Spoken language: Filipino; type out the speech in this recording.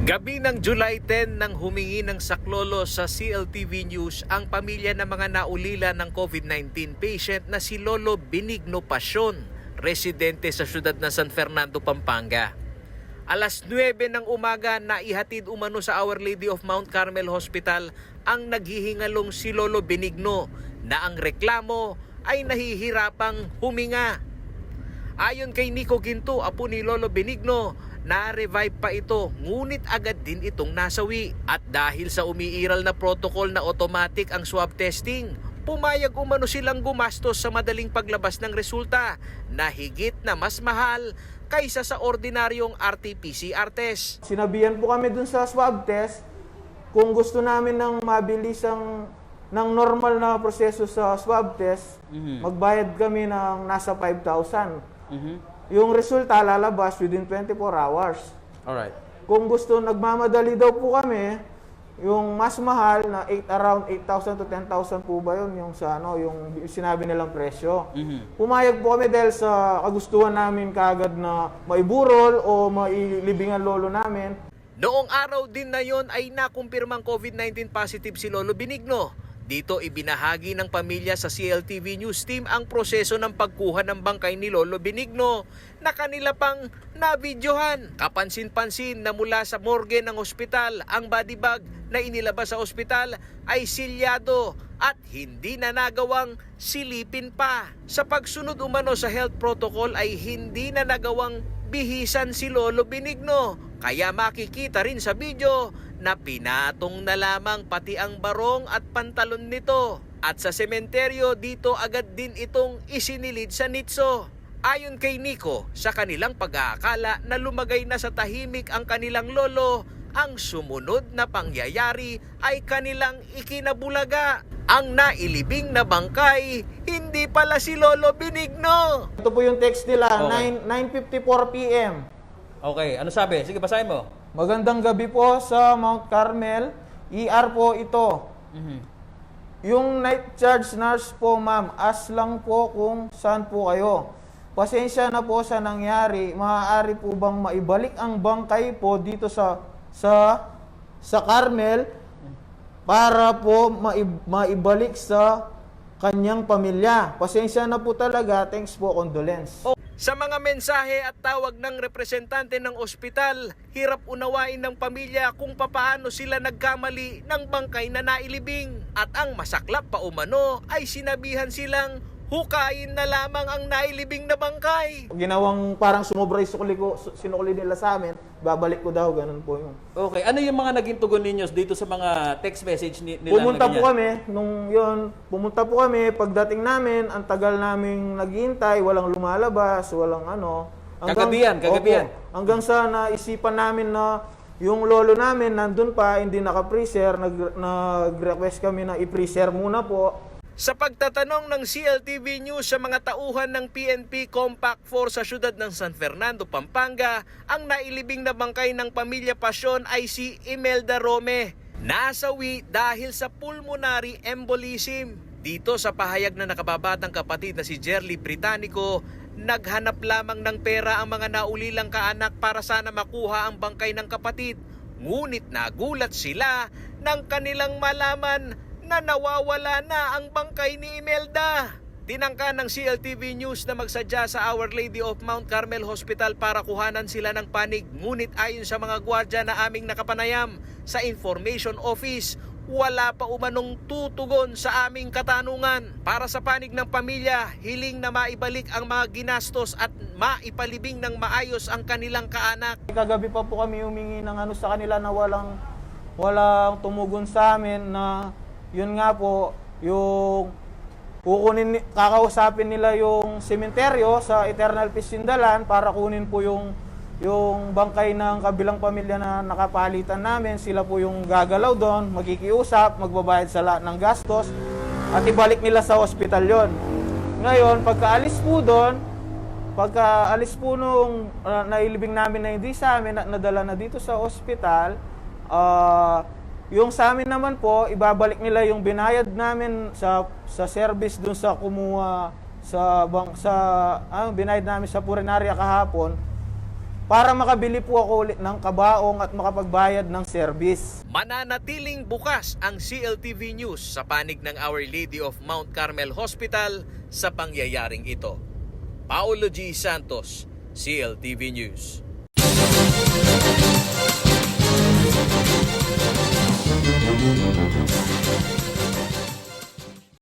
Gabi ng July 10 nang humingi ng saklolo sa CLTV News ang pamilya ng mga naulila ng COVID-19 patient na si Lolo Benigno Pasyon, residente sa siyudad ng San Fernando, Pampanga. Alas 9 ng umaga naihatid umano sa Our Lady of Mount Carmel Hospital ang naghihingalong si Lolo Benigno na ang reklamo ay nahihirapang huminga. Ayon kay Nico Ginto, apo ni Lolo Benigno, na-revive pa ito ngunit agad din itong nasawi. At dahil sa umiiral na protocol na automatic ang swab testing, pumayag umano silang gumastos sa madaling paglabas ng resulta na higit na mas mahal kaysa sa ordinaryong RT-PCR test. Sinabihan po kami dun sa swab test kung gusto namin ng mabilis ng normal na proseso sa swab test, magbayad kami ng nasa 5,000. Yung resulta lalabas within 24 hours. Alright. Kung gusto, nagmamadali daw po kami, yung mas mahal na around 8,000 to 10,000 po ba yun, yung sa yung sinabi nilang presyo. Pumayag po kami dahil sa kagustuhan namin kaagad na maiburol o mailibing ang lolo namin. Noong araw din na yon ay nakumpirmang COVID-19 positive si Lolo Benigno. Dito ibinahagi ng pamilya sa CLTV News Team ang proseso ng pagkuha ng bangkay ni Lolo Benigno na kanila pang nabidyohan. Kapansin-pansin na mula sa morgue ng ospital, ang body bag na inilabas sa ospital ay silyado at hindi na nagawang silipin pa. Sa pagsunod umano sa health protocol ay hindi na nagawang bihisan si Lolo Benigno. Kaya makikita rin sa video na pinatong na lamang pati ang barong at pantalon nito. At sa sementeryo dito agad din itong isinilid sa nitso. Ayon kay Nico, sa kanilang pag-aakala na lumagay na sa tahimik ang kanilang lolo, ang sumunod na pangyayari ay kanilang ikinabulaga. Ang nailibing na bangkay, hindi pala si Lolo Benigno. Ito po yung text nila, Okay. 9:54 p.m. Okay, ano sabi? Sige, basahin mo. Magandang gabi po sa Mount Carmel. ER po ito. Yung night charge nurse po, ma'am, as lang po kung saan po kayo. Pasensya na po sa nangyari. Maaari po bang maibalik ang bangkay po dito sa Carmel para po maibalik sa kanyang pamilya. Pasensya na po talaga. Thanks po, condolence. Sa mga mensahe at tawag ng representante ng ospital, hirap unawain ng pamilya kung papaano sila nagkamali ng bangkay na nailibing. At ang masaklap pa umano ay sinabihan silang hukayin na lamang ang nailibing na bangkay. Ginawang parang sumobra yung sinukli nila sa amin, babalik ko daw, ganun po yung. Okay, ano yung mga naging tugon ninyo dito sa mga text message nila? Pumunta po kami, pumunta po kami, pagdating namin, ang tagal naming naghihintay, walang lumalabas, walang ano. Kagabihan. Opo, hanggang sa naisipan namin na yung lolo namin nandun pa, hindi naka-freezer, nag-request kami na i-freezer muna po. Sa pagtatanong ng CLTV News sa mga tauhan ng PNP Compact 4 sa siyudad ng San Fernando, Pampanga, ang nailibing na bangkay ng pamilya Pasyon ay si Imelda Rome. Nasawi dahil sa pulmonary embolism. Dito sa pahayag na nakababatang kapatid na si Jerly Britannico, naghanap lamang ng pera ang mga naulilang kaanak para sana makuha ang bangkay ng kapatid. Ngunit nagulat sila nang kanilang malaman na nawawala na ang bangkay ni Imelda. Tinangka ng CLTV News na magsadya sa Our Lady of Mount Carmel Hospital para kuhanan sila ng panig. Ngunit ayon sa mga gwardya na aming nakapanayam sa Information Office, wala pa umanong tutugon sa aming katanungan. Para sa panig ng pamilya, hiling na maibalik ang mga ginastos at maipalibing ng maayos ang kanilang kaanak. Kagabi pa po kami humingi ng sa kanila na walang tumugon sa amin na yun nga po, yung kakausapin nila yung sementeryo sa Eternal Peace Sindalan para kunin po yung bangkay ng kabilang pamilya na nakapalitan namin. Sila po yung gagalaw doon, magkikiusap, magbabayad sa lahat ng gastos at ibalik nila sa ospital yon. Ngayon, pagkaalis po nung nailibing namin na hindi sa amin at nadala na dito sa ospital, yung sa amin naman po, ibabalik nila yung binayad namin sa service dun sa kumuha binayad namin sa purinarya kahapon para makabili po ako ulit ng kabaong at makapagbayad ng service. Mananatiling bukas ang CLTV News sa panig ng Our Lady of Mount Carmel Hospital sa pangyayaring ito. Paulo G. Santos, CLTV News.